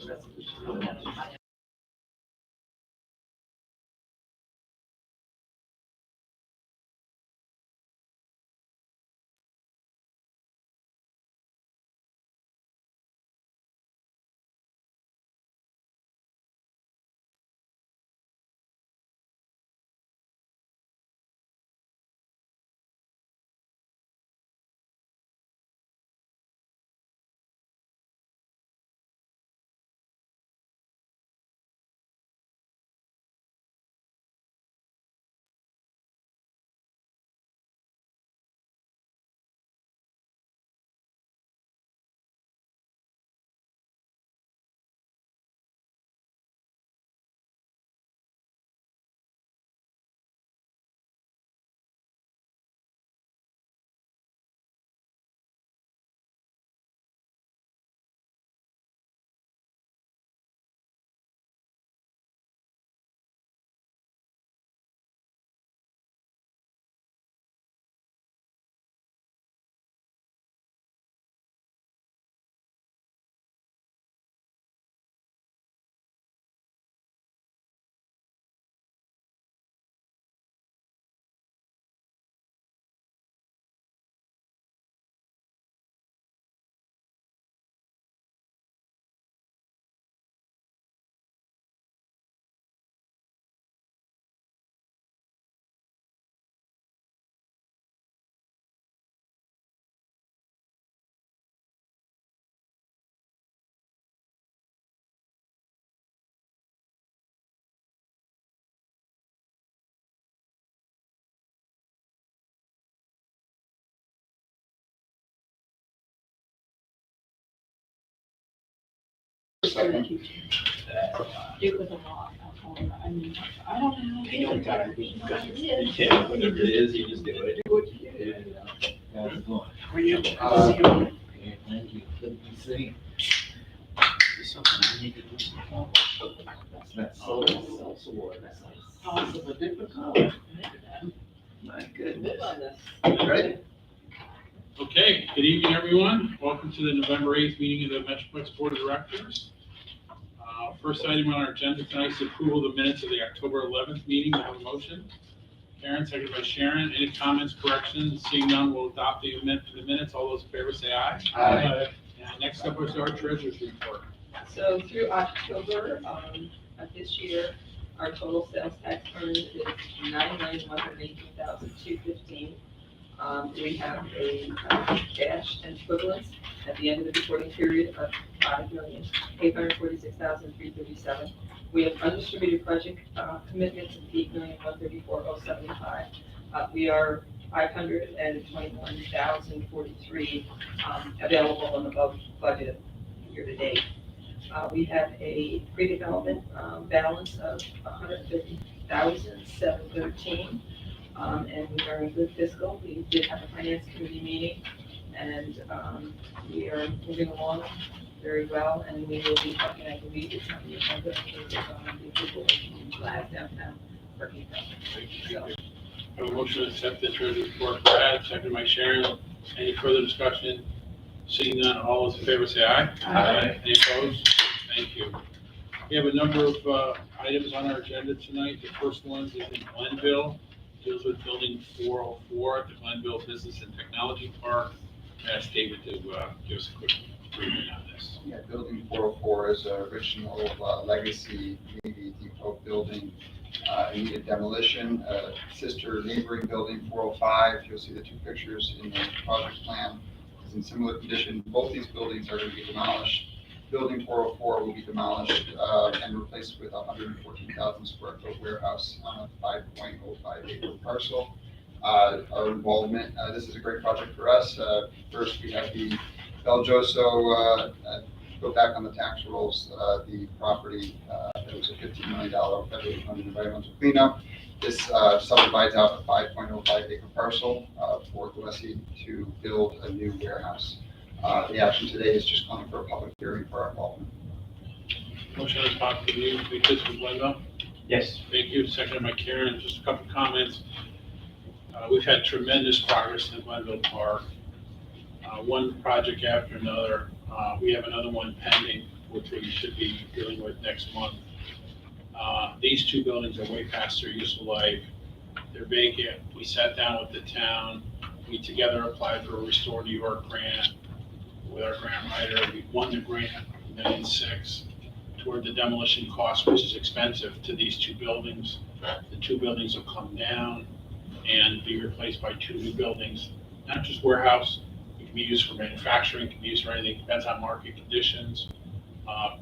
Second. It was a lot. I mean, I don't know. Yeah, whatever it is, you just do it. Do what you do. How's it going? Were you? Okay, thank you. Good to see you. Something I need to do. That's so what? Toss of a different color. My goodness. Live on this. Ready? Okay, good evening, everyone. Welcome to the November 8th meeting of the Metroplex Board of Directors. First item on our agenda tonight is approval of the minutes of the October 11th meeting. Do I have a motion? Karen, seconded by Sharon. Any comments, corrections? Seeing none, we'll adopt the minutes. All those in favor say aye. Aye. And next up is our treasurer's report. So through October of this year, our total sales tax earned is $9,118,215. We have a cash and equivalents at the end of the reporting period of $5,846,337. We have undistributed project commitments of $8,134,075. We are $521,043 available on above budget year to date. We have a pre-development balance of $150,713. And we are in good fiscal. We did have a finance committee meeting, and we are moving along very well, and we will be talking, I believe, it's on the agenda for the approval of the last downtown parking. So, I have a motion to accept the treasurer's report. Brad, seconded by Sharon. Any further discussion? Seeing none, all those in favor say aye. Aye. Any opposed? Thank you. We have a number of items on our agenda tonight. The first one is in Glenville. Deals with building 404 at the Glenville Business and Technology Park. Ask David to give us a quick briefing on this. Yeah, building 404 is an original legacy Navy Depot building. It needed demolition. Sister neighboring building 405, you'll see the two pictures in the project plan, is in similar condition. Both these buildings are going to be demolished. Building 404 will be demolished and replaced with a 114,000 square foot warehouse on a 5.05 acre parcel. Our involvement, this is a great project for us. First, we have the Beljoso, go back on the tax rolls, the property, it was a $15 million federally funded environmental cleanup. This subdivides out a 5.05 acre parcel for Gillespie to build a new warehouse. The action today is just calling for a public hearing for our involvement. Motion is possible to you, we just with Glenville. Yes. Thank you. Seconded by Karen. Just a couple comments. We've had tremendous progress in the Glenville Park. One project after another. We have another one pending which we should be dealing with next month. These two buildings are way past their useful life. They're vacant. We sat down with the town. We together applied for a Restore New York grant with our grant writer. We won the grant, $1.6 million, toward the demolition cost, which is expensive to these two buildings. The two buildings will come down and be replaced by two new buildings, not just warehouse. It can be used for manufacturing, it can be used for anything, depends on market conditions.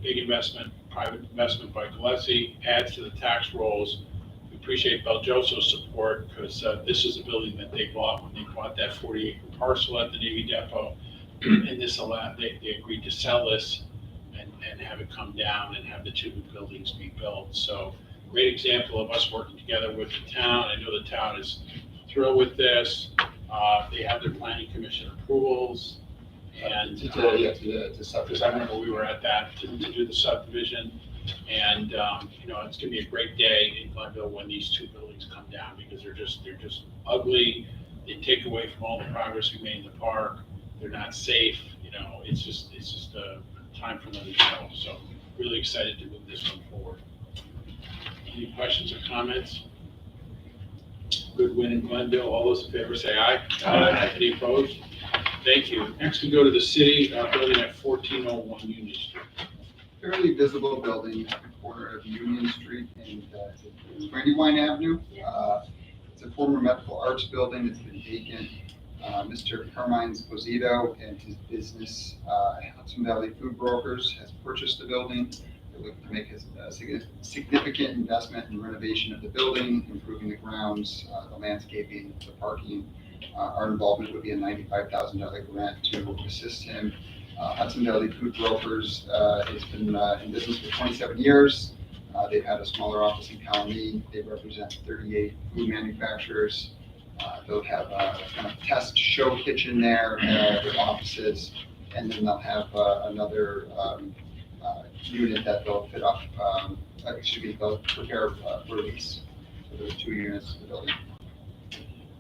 Big investment, private investment by Gillespie, adds to the tax rolls. We appreciate Belgioso's support because this is a building that they bought when they bought that 40-acre parcel at the Navy Depot. And this allowed, they agreed to sell this and have it come down and have the two new buildings be built. So great example of us working together with the town. I know the town is thrilled with this. They have their planning commission approvals. And To because I subdivision. remember we were at that to do the subdivision. And, you know, it's gonna be a great day in Glenville when these two buildings come down because they're just ugly. They take away from all the progress we made in the park. They're not safe, you know, it's just a time for them to go. So really excited to move this one forward. Any questions or comments? Good win in Glenville. All those in favor say aye. Aye. Any opposed? Thank you. Next we go to the city building at 1401 Union Street. Fairly visible building at the corner of Union Street and Brandywine Avenue. It's a former medical arts building. It's been vacant. Mr. Carmine Esposito and his business, Hudson Valley Food Brokers, has purchased the building. They're looking to make a significant investment in renovation of the building, improving the grounds, the landscaping, the parking. Our involvement would be a $95,000 grant to assist him. Hudson Valley Food Brokers has been in business for 27 years. They've had a smaller office in Colony. They represent 38 food manufacturers. They'll have a kind of test show kitchen there, their offices, and then they'll have another unit that they'll fit up, they'll prepare for lease. So there's 2 units in the building.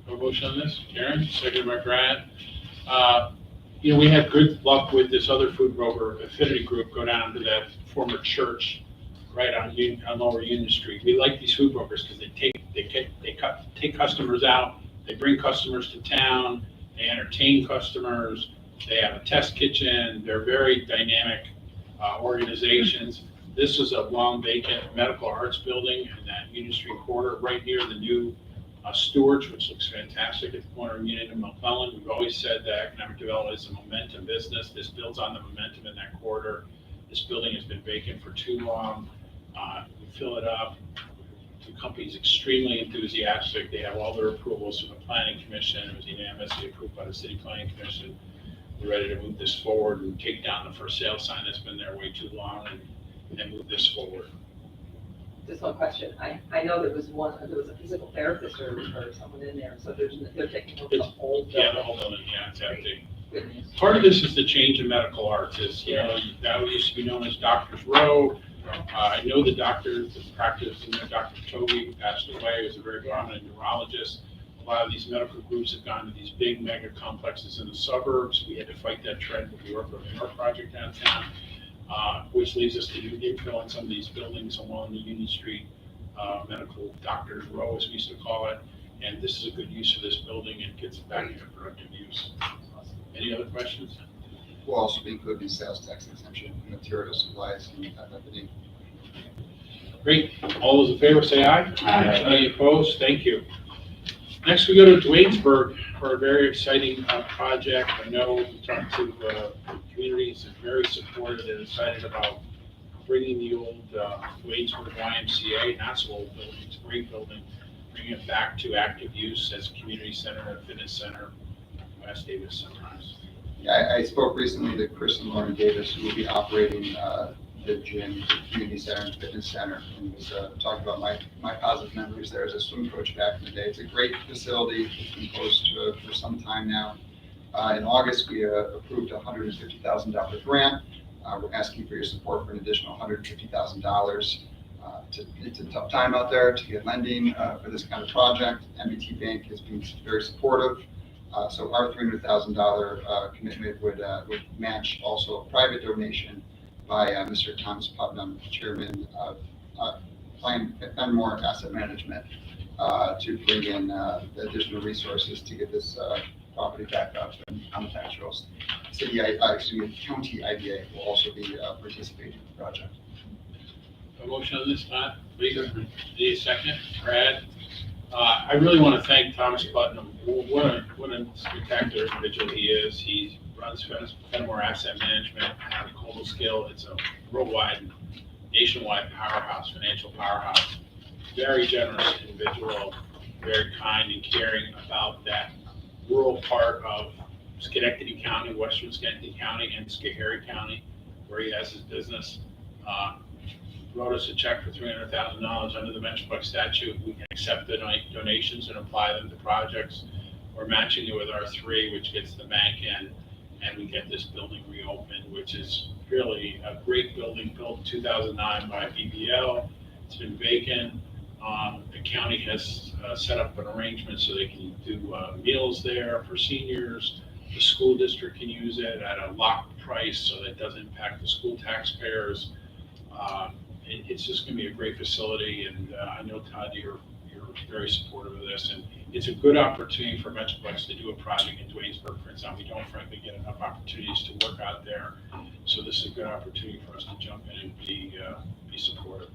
No motion on this? Karen, second by Brad. You know, we had good luck with this other food broker, Affinity Group, go down to that former church right on Lower Union Street. We like these food brokers because they take customers out, they bring customers to town, they entertain customers, they have a test kitchen, they're very dynamic organizations. This is a long vacant medical arts building in that Union Street corner, right near the new Stewart's, which looks fantastic at the corner of Union and McClellan. We've always said that economic development is a momentum business. This builds on the momentum in that corridor. This building has been vacant for too long. We fill it up. The company's extremely enthusiastic. They have all their approvals from the planning commission. It was unanimously approved by the city planning commission. We're ready to move this forward and take down the for sale sign that's been there way too long and move this forward. Just one question. I know there was a physical therapist or someone in there, so they're taking over the whole building. Yeah, the whole building, yeah, it's empty. Goodness. Part of this is the change in medical arts, is, you know, that used to be known as Doctor's Row. I know the doctor, the practice, and Dr. Toby, who passed away, was a very prominent neurologist. A lot of these medical groups have gone to these big mega complexes in the suburbs. We had to fight that trend with the Ortho project downtown, which leads us to infill on some of these buildings along the Union Street Medical Doctor's Row, as we used to call it. And this is a good use of this building and gets it back into productive use. Any other questions? We'll also be including sales tax exemption, material supplies, and everything. Great. All those in favor say aye. Aye. Any opposed? Thank you. Next, we go to Dwaynesburg for a very exciting project. I know we talked to the communities and very supportive and excited about bringing the old Dwaynesburg YMCA, not so old building, it's a great building, bringing it back to active use as a community center, a fitness center. Ask Davis sometimes. Yeah, I spoke recently to Chris and Lauren Davis, who will be operating the gym, community center and fitness center, and was talking about my positive memories there as a swim coach back in the day. It's a great facility. It's been closed for some time now. In August, we approved a $150,000 grant. We're asking for your support for an additional $150,000. It's a tough time out there to get lending for this kind of project. MBT Bank has been very supportive. So our $300,000 commitment would match also a private donation, by Mr. Thomas Putnam, Chairman of Fenmore Asset Management, to bring in additional resources to get this property back up and on the tax rolls. County IDA will also be participating in the project. A motion on this, Todd, please. Need a second? Brad? I really want to thank Thomas Putnam. What a spectacular individual he is. He runs Fenmore Asset Management on a global scale. It's a worldwide, nationwide powerhouse, financial powerhouse. Very generous individual, very kind and caring about that rural part of Schenectady County, western Schenectady County, and Schoharie County, where he has his business. Wrote us a check for $300,000 under the Metroplex statute. We can accept the donations and apply them to projects. We're matching it with R3, which gets the bank in, and we get this building reopened, which is really a great building built in 2009 by BBL. It's been vacant. The county has set up an arrangement so they can do meals there for seniors. The school district can use it at a locked price so that it doesn't impact the school taxpayers. It's just going to be a great facility, and I know, Todd, you're very supportive of this, and it's a good opportunity for Metroplex to do a project in Dwaynesburg, for example. We don't frankly get enough opportunities to work out there, so this is a good opportunity for us to jump in and be supportive.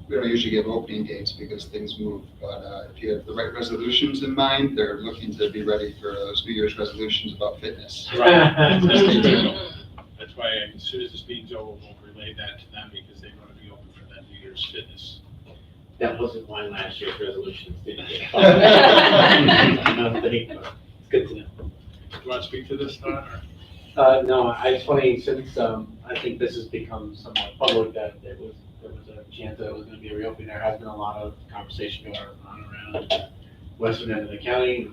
We don't usually give opening dates because things move, but if you have the right resolutions in mind, they're looking to be ready for those New Year's resolutions about fitness. Right. That's why as soon as this meeting's over, we'll relay that to them because they want to be open for that New Year's fitness. That wasn't why last year's resolutions didn't get followed. It's good to know. Do you want to speak to this, Todd? No, it's funny, since I think this has become somewhat public that there was a chance that it was going to be a reopening. There has been a lot of conversation going on around the western end of the county.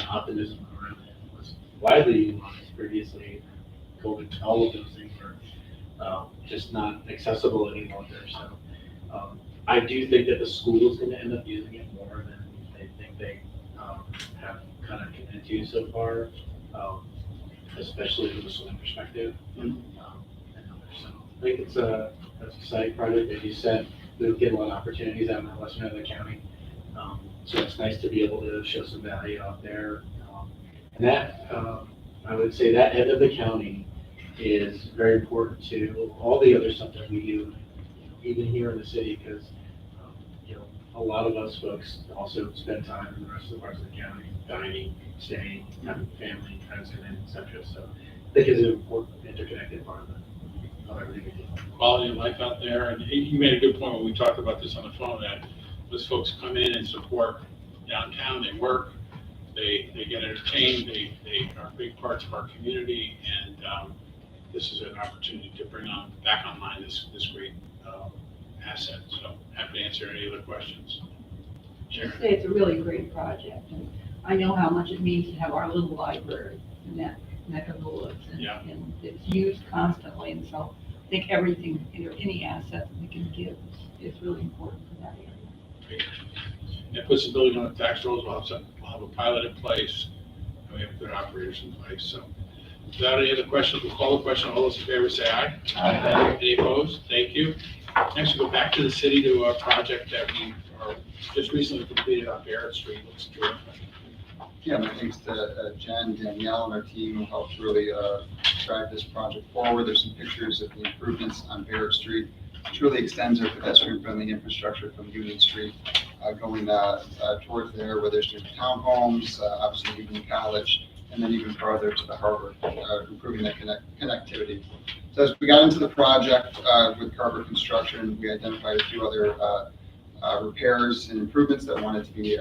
Optimism around it was widely utilized previously. COVID, all of those things were just not accessible any longer. So I do think that the school is going to end up using it more than they think they have kind of committed to so far, especially from a swimming perspective. So I think it's a exciting project. As you said, we'll get a lot of opportunities out in the western end of the county. So it's nice to be able to show some value out there. And that, I would say that end of the county is very important to all the other stuff that we do, even here in the city, because a lot of us folks also spend time in the rest of the parts of the county, dining, staying, having family, friends come in, etc. So I think it's an important interconnected part of everything we do. Quality of life out there, and you made a good point when we talked about this on the phone, that those folks come in and support downtown, they work, they get entertained, they are big parts of our community, and this is an opportunity to bring back online this great asset. So happy to answer any other questions. Sharon? I'd say it's a really great project, and I know how much it means to have our little library in that neck of the woods. Yeah. And it's used constantly, and so I think everything, any asset we can give is really important for that area. Great. It puts the building on the tax rolls. We'll have a pilot in place, and we have good operators in place. So without any other questions, we'll call the question. All those in favor say aye. Aye. Any opposed? Thank you. Next, we'll go back to the city to a project that we are just recently completed on Barrett Street. Looks terrific. Yeah, my thanks to Jen, Danielle, and our team who helped really drive this project forward. There's some pictures of the improvements on Barrett Street, which really extends our pedestrian-friendly infrastructure from Union Street going towards there where there's different townhomes, obviously Union College, and then even farther to the harbor, improving that connectivity. So as we got into the project with Carver Construction, we identified a few other repairs and improvements that wanted to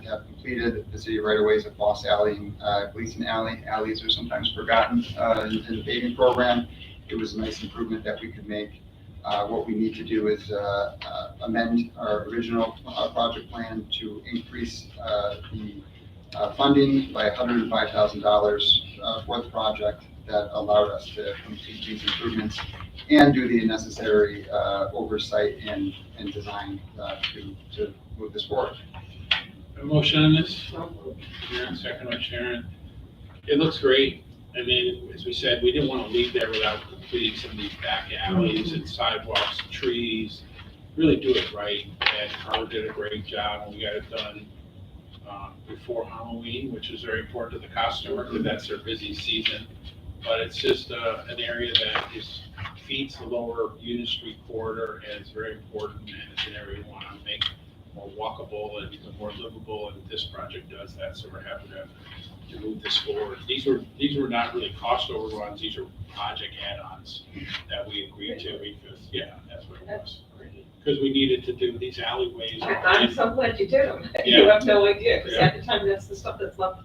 have completed. The city right away is at Boss Alley and Gleason Alley. Alleys are sometimes forgotten in the paving program. It was a nice improvement that we could make. What we need to do is amend our original project plan to increase the funding by $105,000 for the project that allowed us to complete these improvements and do the necessary oversight and design to move this forward. A motion on this? Sharon, second by Sharon. It looks great. And then, as we said, we didn't want to leave there without completing some of these back alleys and sidewalks, trees, really do it right. And Carl did a great job, and we got it done before Halloween, which is very important to the customer, because that's their busy season. But it's just an area that feeds the lower Union Street corridor, and it's very important, and it's an area we want to make more walkable and more livable, and this project does that, so we're happy to move this forward. These were not really cost overruns, these are project add-ons that we agreed to, because, yeah, that's what it was. Because we needed to do these alleyways. I'm so glad you did them. Yeah. You have no idea, because at the time, that's the stuff that's left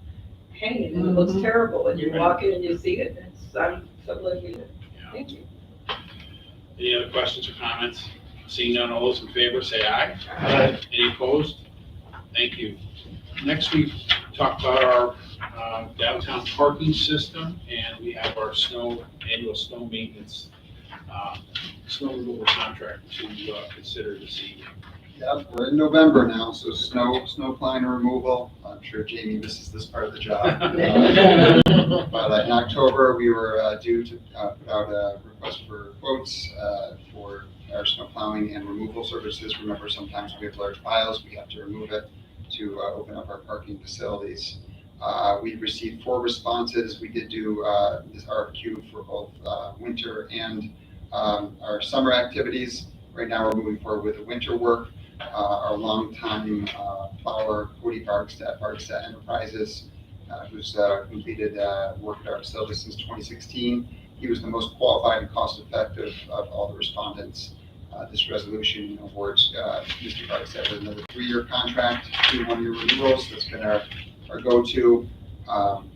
hanging, and it looks terrible, and you walk in and you see it, and I'm so glad you did. Yeah. Thank you. Any other questions or comments? Seeing none, all those in favor, say aye. Aye. Any opposed? Thank you. Next, we talk about our downtown parking system, and we have our annual snow maintenance, snow removal contract to consider this evening. Yep, we're in November now, so snow plowing and removal. I'm sure Jamie misses this part of the job. But in October, we were due to put out a request for quotes for our snow plowing and removal services. Remember, sometimes we have large piles, we have to remove it to open up our parking facilities. We've received 4 responses. We did do this RFQ for both winter and our summer activities. Right now, we're moving forward with the winter work. Our longtime plower, Cody Barkstead Enterprises, who's completed work at our facility since 2016. He was the most qualified and cost-effective of all the respondents. This resolution awards Mr. Barkstead with another 3-year contract, 2 one-year renewals. That's been our go-to.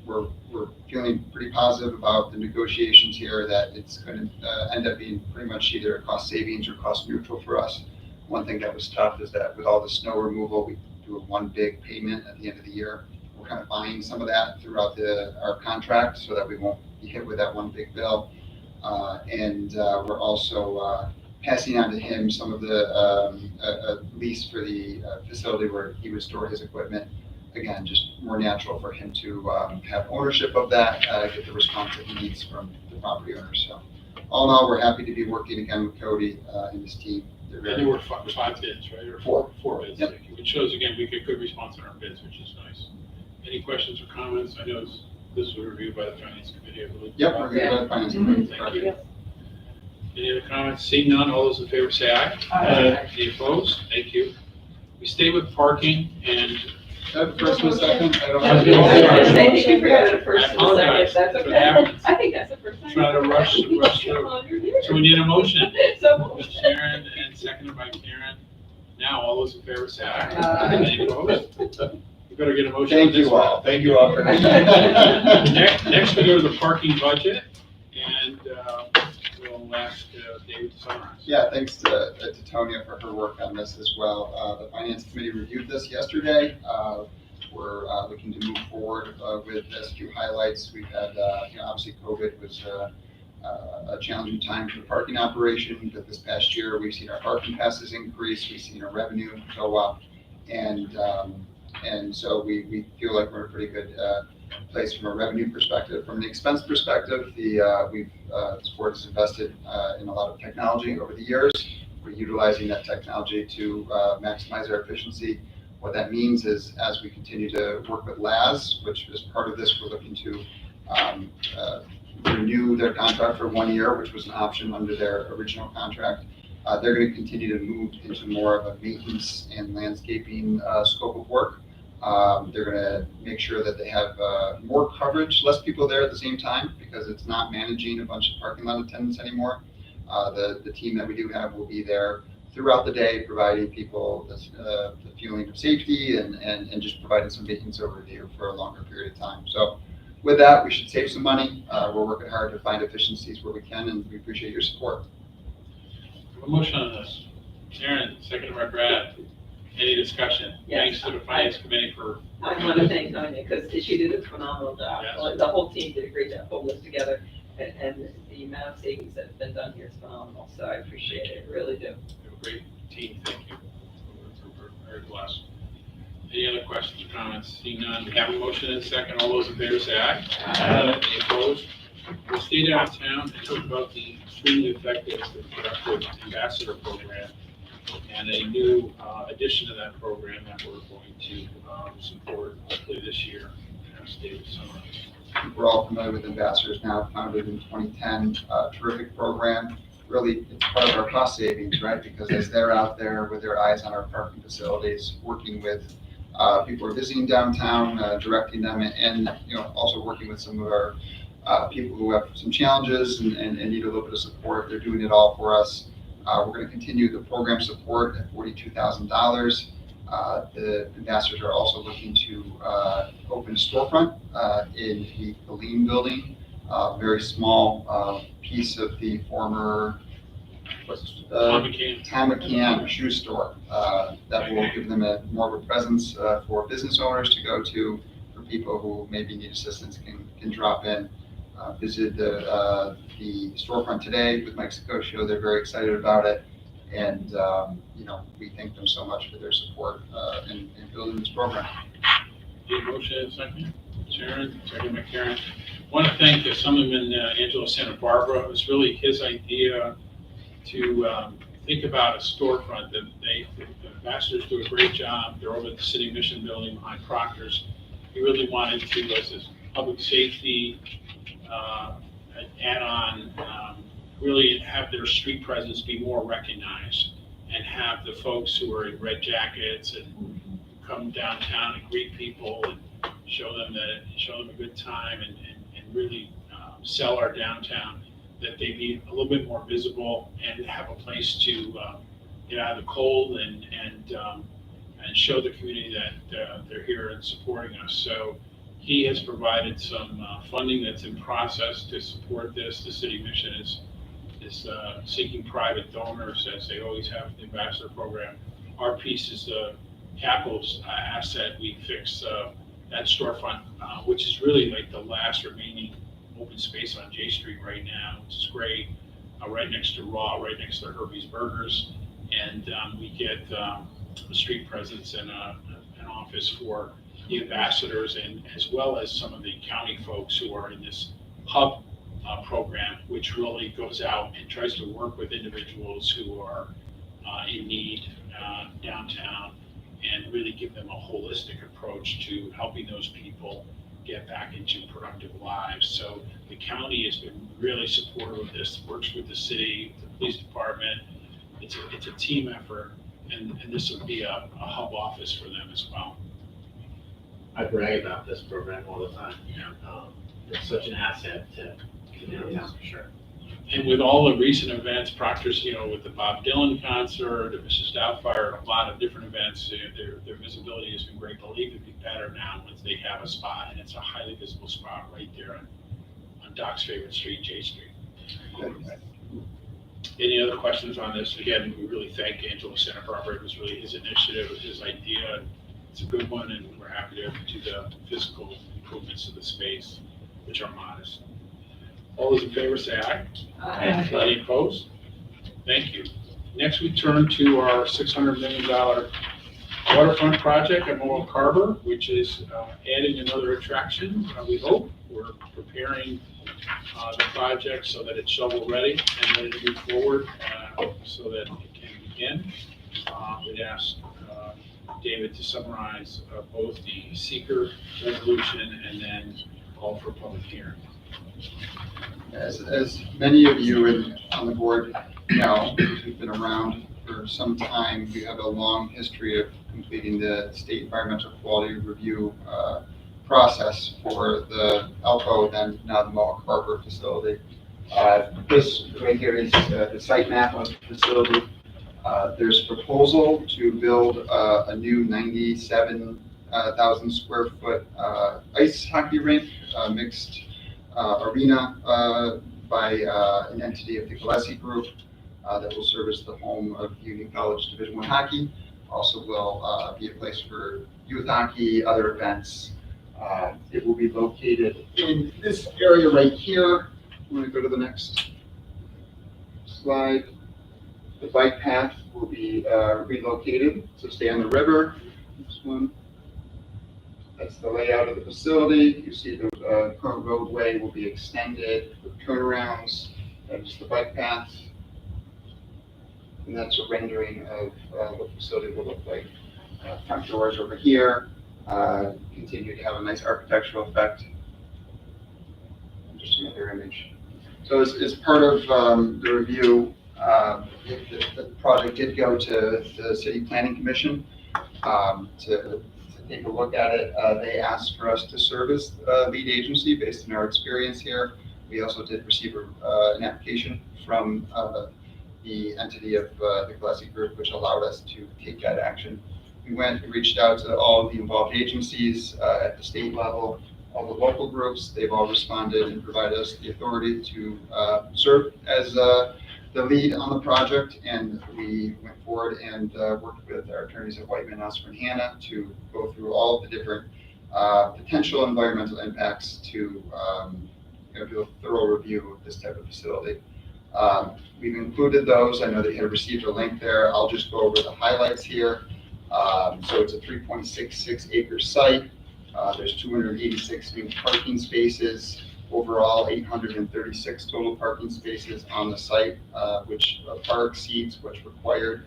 We're feeling pretty positive about the negotiations here, that it's going to end up being pretty much either a cost savings or cost neutral for us. One thing that was tough is that with all the snow removal, we do one big payment at the end of the year. We're kind of buying some of that throughout our contract so that we won't be hit with that one big bill. And we're also passing on to him some of the lease for the facility where he would store his equipment. Again, just more natural for him to have ownership of that, get the response that he needs from the property owner. So all in all, we're happy to be working again with Cody and his team. And there were 5 bids, right? Or 4 bids. Yep. Which shows, again, we get good response on our bids, which is nice. Any questions or comments? I know this was reviewed by the finance committee, I believe. Yep, we're good with finance committee. Thank you. Any other comments? Seeing none, all those in favor say aye. Aye. Any opposed? Thank you. We stay with parking, and First and second, I don't I have think you forgot the first I and apologize. second, that's That's what okay. happens. I think that's the first time. Try to rush through. So we need a motion. So. Sharon and seconded by Karen. Now, all those in favor say aye. Aye. Any opposed? We better get a motion. Thank on this you one. all. Thank you all for. Next, we go to the parking budget, and we'll ask David to summarize. Yeah, thanks to Tonya for her work on this as well. The finance committee reviewed this yesterday. We're looking to move forward with as few highlights. We've had, obviously COVID was a challenging time for the parking operation, but this past year we've seen our parking passes increase, we've seen our revenue go up, and so we feel like we're in a pretty good place from a revenue perspective. From an expense perspective, the board has invested in a lot of technology over the years. We're utilizing that technology to maximize our efficiency. What that means is, as we continue to work with LAS, which is part of this, we're looking to renew their contract for 1 year, which was an option under their original contract. They're going to continue to move into more of a maintenance and landscaping scope of work. They're going to make sure that they have more coverage, less people there at the same time, because it's not managing a bunch of parking lot attendants anymore. The team that we do have will be there throughout the day, providing people the feeling of safety and just providing some maintenance overview for a longer period of time. So with that, we should save some money. We're working hard to find efficiencies where we can, and we appreciate your support. A motion on this. Aaron, second by Brad. Any discussion? Yes. Thanks to the finance committee for. I want to thank Tonya, because she did a phenomenal job. Yes. Like, the whole team did a great job pulling this together, and the amount of savings that's been done here is phenomenal, so I appreciate it, really do. You have a great team, thank you. We're very blessed. Any other questions or comments? Seeing none, we have a motion and a second. All those in favor say aye. Aye. Any opposed? We stayed out of town and talked about the extremely effective and productive ambassador program and a new addition to that program that we're going to support hopefully this year in our state of summer. We're all familiar with Ambassadors now, founded in 2010, terrific program. Really, it's part of our cost savings, right? Because as they're out there with their eyes on our parking facilities, working with people who are visiting downtown, directing them, and also working with some of our people who have some challenges and need a little bit of support. They're doing it all for us. We're going to continue the program support at $42,000. The ambassadors are also looking to open a storefront in the Lean building, a very small piece of the former Tom McCann shoe store that will give them more of a presence for business owners to go to, for people who maybe need assistance can drop in. Visited the storefront today with Mike Sicoscio. They're very excited about it. And, we thank them so much for their support in building this program. The motion and second. Sharon, second McCarron. Want to thank Assemblyman Angelo Santa Barbara. It was really his idea to think about a storefront. The ambassadors do a great job. They're over at the City Mission Building behind Proctor's. He really wanted to, as a public safety add-on, really have their street presence be more recognized and have the folks who are in red jackets and come downtown and greet people and show them a good time and really sell our downtown, that they be a little bit more visible and have a place to get out of the cold and show the community that they're here and supporting us. So he has provided some funding that's in process to support this. The city mission is seeking private donors, as they always have in the ambassador program. Our piece is the capital asset. We fix that storefront, which is really like the last remaining open space on J Street right now, which is great, right next to Raw, right next to Herbie's Burgers. And we get a street presence and an office for the ambassadors, and as well as some of the county folks who are in this hub program, which really goes out and tries to work with individuals who are in need downtown and really give them a holistic approach to helping those people get back into productive lives. So the county has been really supportive of this, works with the city, the police department. It's a team effort, and this will be a hub office for them as well. I brag about this program all the time. It's such an asset to downtown, for sure. And with all the recent events, Proctor's, with the Bob Dylan concert, the Mrs. Doubtfire, a lot of different events, their visibility has been great. They'll even be better now once they have a spot, and it's a highly visible spot right there on Doc's favorite street, J Street. Any other questions on this? Again, we really thank Angelo Santa Barbara. It was really his initiative, it was his idea. It's a good one, and we're happy to do the physical improvements to the space, which are modest. All those in favor say aye. Aye. Any opposed? Thank you. Next, we turn to our $600 million waterfront project at Mohawk Harbor, which is adding another attraction, we hope. We're preparing the project so that it's shovel-ready and ready to move forward so that it can begin. We'd ask David to summarize both the seeker resolution and then call for public hearing. As many of you on the board know, who've been around for some time, we have a long history of completing the state environmental quality review process for the Elko, then now the Mohawk Harbor facility. This right here is the site map of the facility. There's a proposal to build a new 97,000 square foot ice hockey rink, mixed arena by an entity of the Gillespie Group that will serve as the home of Union College Division I hockey. Also will be a place for youth hockey, other events. It will be located in this area right here. I'm going to go to the next slide. The bike path will be relocated to stay on the river. This one. That's the layout of the facility. You see the current roadway will be extended with turnarounds. That's the bike path. And that's a rendering of what the facility will look like. Front doors over here continue to have a nice architectural effect. Just another image. So as part of the review, the project did go to the City Planning Commission to take a look at it. They asked for us to serve as lead agency based on our experience here. We also did receive an application from the entity of the Gillespie Group, which allowed us to take that action. We reached out to all of the involved agencies at the state level, all the local groups. They've all responded and provided us the authority to serve as the lead on the project. And we went forward and worked with our attorneys at Whiteman, Oscar, and Hanna to go through all of the different potential environmental impacts to do a thorough review of this type of facility. We've included those. I know that you have received a link there. I'll just go over the highlights here. So it's a 3.66 acre site. There's 286 new parking spaces. Overall, 836 total parking spaces on the site, which far exceeds what's required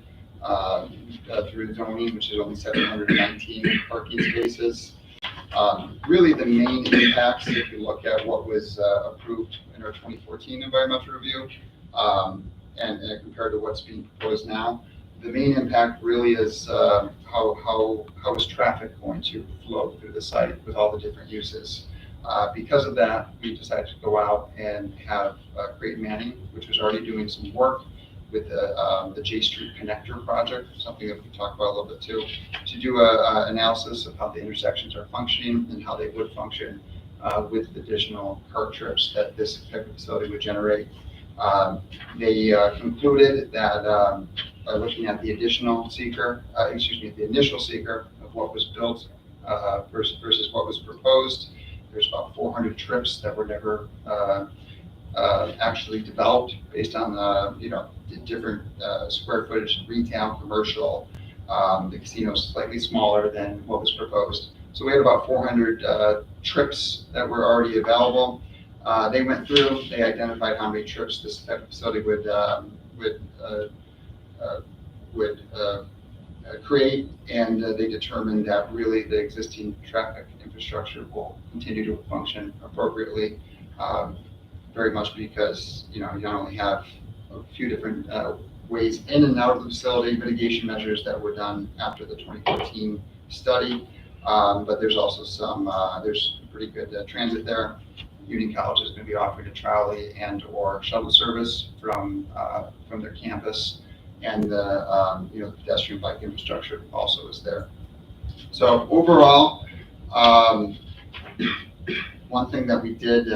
through zoning, which is only 719 parking spaces. Really the main impacts, if you look at what was approved in our 2014 environmental review, and compared to what's being proposed now, the main impact really is how is traffic going to flow through the site with all the different uses. Because of that, we decided to go out and have Creighton Manning, which was already doing some work with the J Street Connector project, something that we can talk about a little bit too, to do an analysis of how the intersections are functioning and how they would function with additional cart trips that this type of facility would generate. They concluded that by looking at the initial seeker of what was built versus what was proposed, there's about 400 trips that were never actually developed based on the different square footage, retail, commercial. The casino is slightly smaller than what was proposed. So we had about 400 trips that were already available. They went through, they identified how many trips this type of facility would create, and they determined that really the existing traffic infrastructure will continue to function appropriately, very much because you not only have a few different ways in and out of the facility, mitigation measures that were done after the 2014 study, but there's also there's pretty good transit there. Union College is going to be offering a trolley and or shuttle service from their campus, and the pedestrian bike infrastructure also is there. So overall, one thing that we did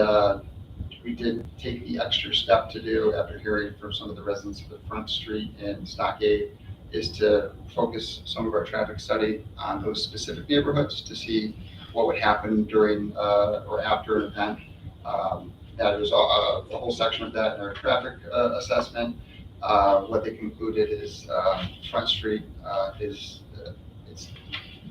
take the extra step to do after hearing from some of the residents of the Front Street and Stockade is to focus some of our traffic study on those specific neighborhoods to see what would happen during or after an event. That is the whole section of that in our traffic assessment. What they concluded is Front Street it's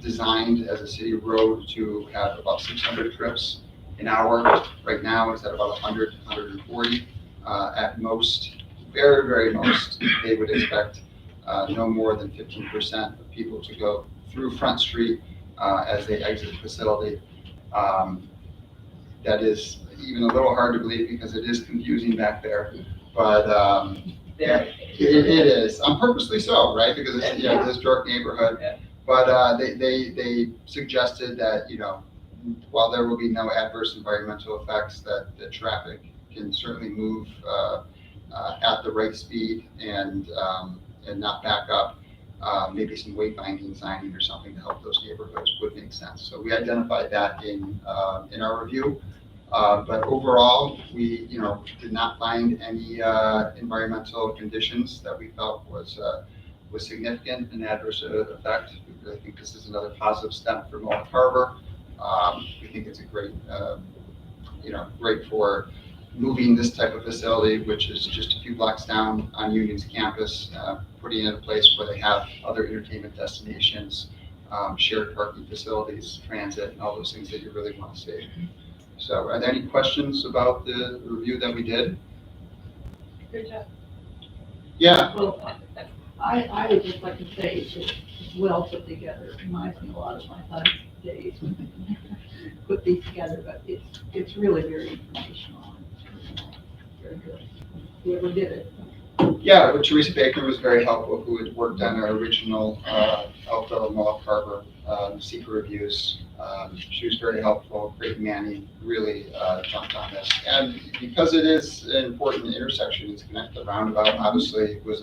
designed as a city road to have about 600 trips an hour. Right now it's at about 100, 140 at most. Very, very most, they would expect no more than 15% of people to go through Front Street as they exit the facility. That is even a little hard to believe because it is confusing back there, but it is, purposely so, right? Because it's a historic neighborhood. Yeah. But they suggested that, while there will be no adverse environmental effects, that the traffic can certainly move at the right speed and not back up. Maybe some wayfinding signing or something to help those neighborhoods would make sense. So we identified that in our review. But overall, we did not find any environmental conditions that we felt was significant and adverse effect. We really think this is another positive step for Mohawk Harbor. We think it's a great, great for moving this type of facility, which is just a few blocks down on Union's campus, putting it in a place where they have other entertainment destinations, shared parking facilities, transit, and all those things that you really want to see. So are there any questions about the review that we did? Good job. Yeah, Well, I would just like to say it's well put together. It reminds me a lot of my son's days when they put these together, but it's really very informational. Very good. Whoever did it. yeah, but Teresa Baker was very helpful, who had worked on our original Elko and Mohawk Harbor secret reviews. She was very helpful. Craig Manny really jumped on this. And because it is an important intersection, it's connected to the roundabout. Obviously, it was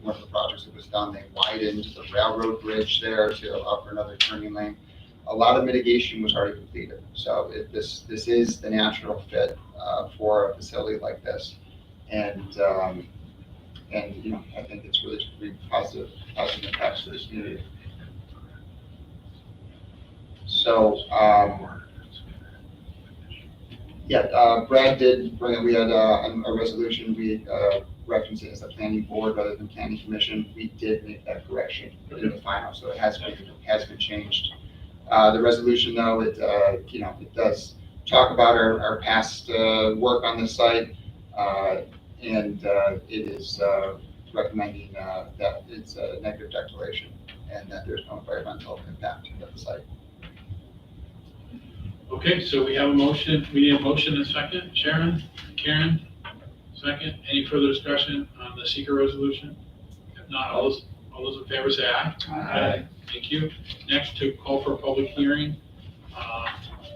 one of the projects that was done. They widened the railroad bridge there to allow for another turning lane. A lot of mitigation was already completed. So this is the natural fit for a facility like this. And I think it's really just bring positive impacts to this community. So, Brad did bring it, we had a resolution, we referenced it as a planning board rather than planning commission. We did make that correction in the final, so it has been changed. The resolution though, it does talk about our past work on the site, and it is recommending that it's a negative declaration and that there's no environmental impact at the site. Okay, so we have a motion, we need a motion and a second. Sharon, Karen, second. Any further discussion on the seeker resolution? If not, all those in favor say aye. Aye. Thank you. Next, to call for a public hearing.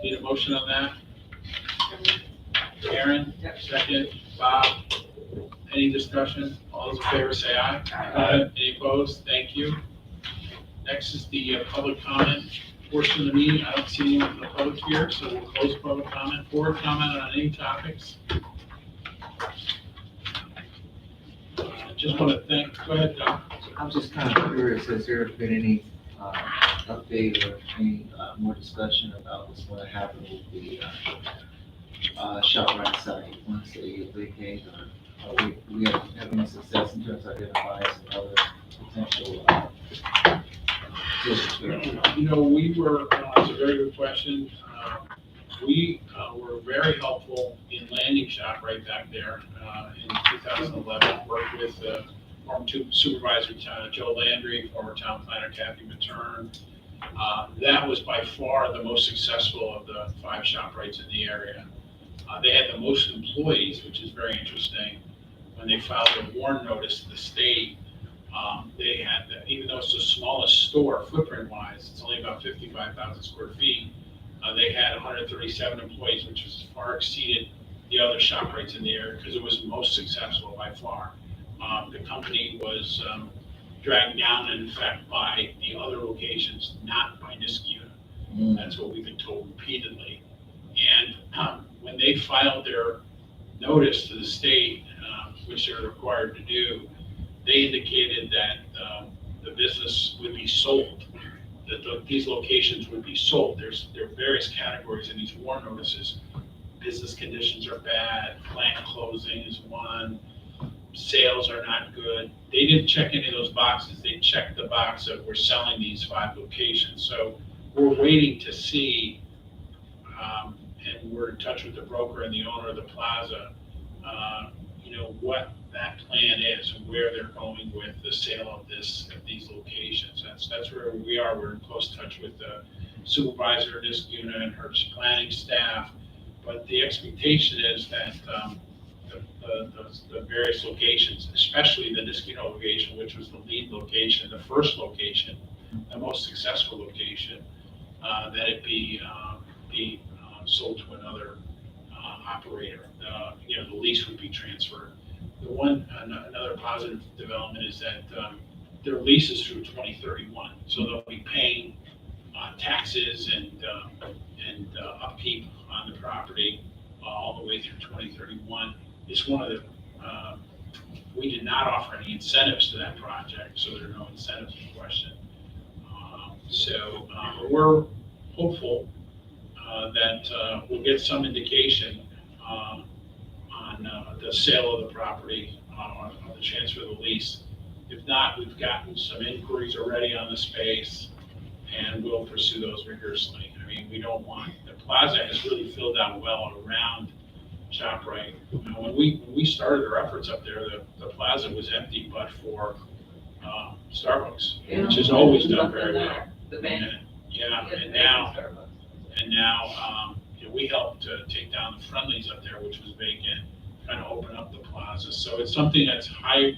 Need a motion on that? Karen, second. Bob, any discussion? All those in favor say aye. Aye. Any opposed? Thank you. Next is the public comment portion of the meeting. I don't see anyone from the public here, so we'll close public comment. Board comment on any topics? Just want to thank, go ahead, Doc. I'm just kind of curious, has there been any update or any more discussion about what's going to happen with the ShopRite site once they vacate? Or we have any success in terms of identifying some other potential districts? It's a very good question. We were very helpful in landing ShopRite back there in 2011. Worked with former supervisor Joe Landry, former town planner Kathy Matern. That was by far the most successful of the 5 ShopRites in the area. They had the most employees, which is very interesting. When they filed their warrant notice to the state, they had, even though it's the smallest store footprint-wise, it's only about 55,000 square feet, they had 137 employees, which was far exceeded the other ShopRites in the area because it was most successful by far. The company was dragged down, in fact, by the other locations, not by Niskayuna. That's what we've been told repeatedly. And when they filed their notice to the state, which they're required to do, they indicated that the business would be sold, that these locations would be sold. There are various categories in these warrant notices. Business conditions are bad, plant closing is one, sales are not good. They didn't check any of those boxes. They checked the box of we're selling these 5 locations. So we're waiting to see, and we're in touch with the broker and the owner of the plaza, what that plan is and where they're going with the sale of these locations. That's where we are. We're in close touch with the supervisor of Niskayuna and her planning staff. But the expectation is that the various locations, especially the Niskayuna location, which was the lead location, the first location, the most successful location, that it be sold to another operator. The lease would be transferred. Another positive development is that their lease is through 2031, so they'll be paying taxes and upkeep on the property all the way through 2031. It's one of the we did not offer any incentives to that project, so there are no incentives in question. We're hopeful that we'll get some indication on the sale of the property, on the transfer of the lease. If not, we've gotten some inquiries already on the space, and we'll pursue those rigorously. I mean, we don't want, the plaza has really filled out well around ShopRite. You know, when we started our efforts up there, the plaza was empty but for Starbucks, which has always done very well. The bank. Yeah, and now, you know, we helped to take down the Friendlies up there, which was vacant, kind of open up the plaza. So it's something that's high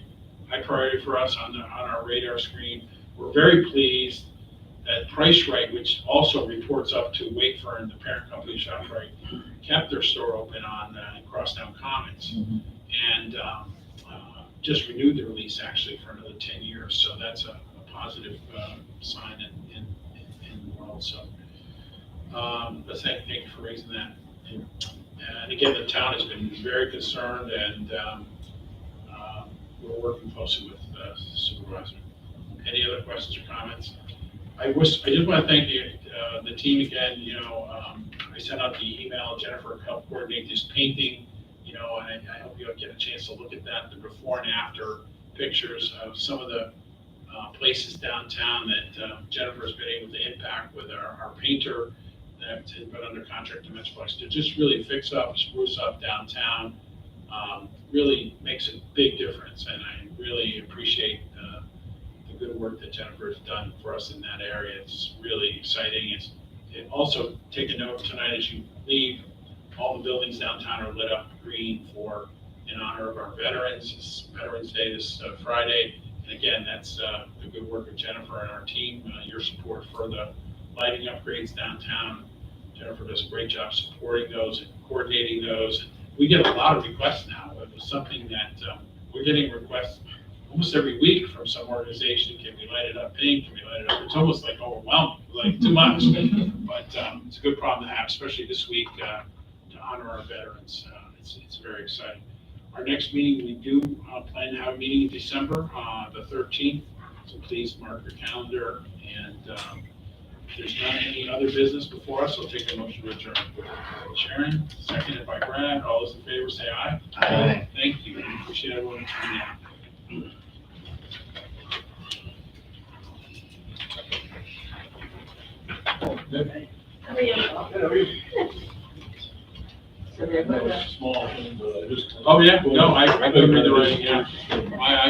priority for us on our radar screen. We're very pleased that Price Right, which also reports up to Wakefern, the parent company of ShopRite, kept their store open on Crosstown Commons. And just renewed their lease actually for another 10 years. So that's a positive sign in the world. So but thank you for raising that. And again, the town has been very concerned, and we're working closely with the supervisor. Any other questions or comments? I just want to thank you, the team again. You know, I sent out the email. Jennifer helped coordinate this painting. You know, and I hope you'll get a chance to look at that, the before and after pictures of some of the places downtown that Jennifer's been able to impact with our painter that's been under contract to Metroplex to just really fix up, spruce up downtown. Really makes a big difference, and I really appreciate the good work that Jennifer has done for us in that area. It's really exciting. It also, take a note tonight as you leave, all the buildings downtown are lit up green in honor of our veterans. It's Veterans Day this Friday. And again, that's the good work of Jennifer and our team, your support for the lighting upgrades downtown. Jennifer does a great job supporting those and coordinating those. We get a lot of requests now. It was something that we're getting requests almost every week from some organization. Can we light it up pink? Can we light it up? It's almost like overwhelming, like too much. But it's a good problem to have, especially this week to honor our veterans. It's very exciting. Our next meeting, we do plan to have a meeting in December, the 13th. So please mark your calendar. And if there's not any other business before us, I'll take a motion to adjourn. Sharon, seconded by Brad. All those in favor say aye. Aye. Thank you. Appreciate everyone tuning in. Good. How are you? So they're That gonna- was small, but I just. Oh, yeah, no, I couldn't read the writing, yeah. My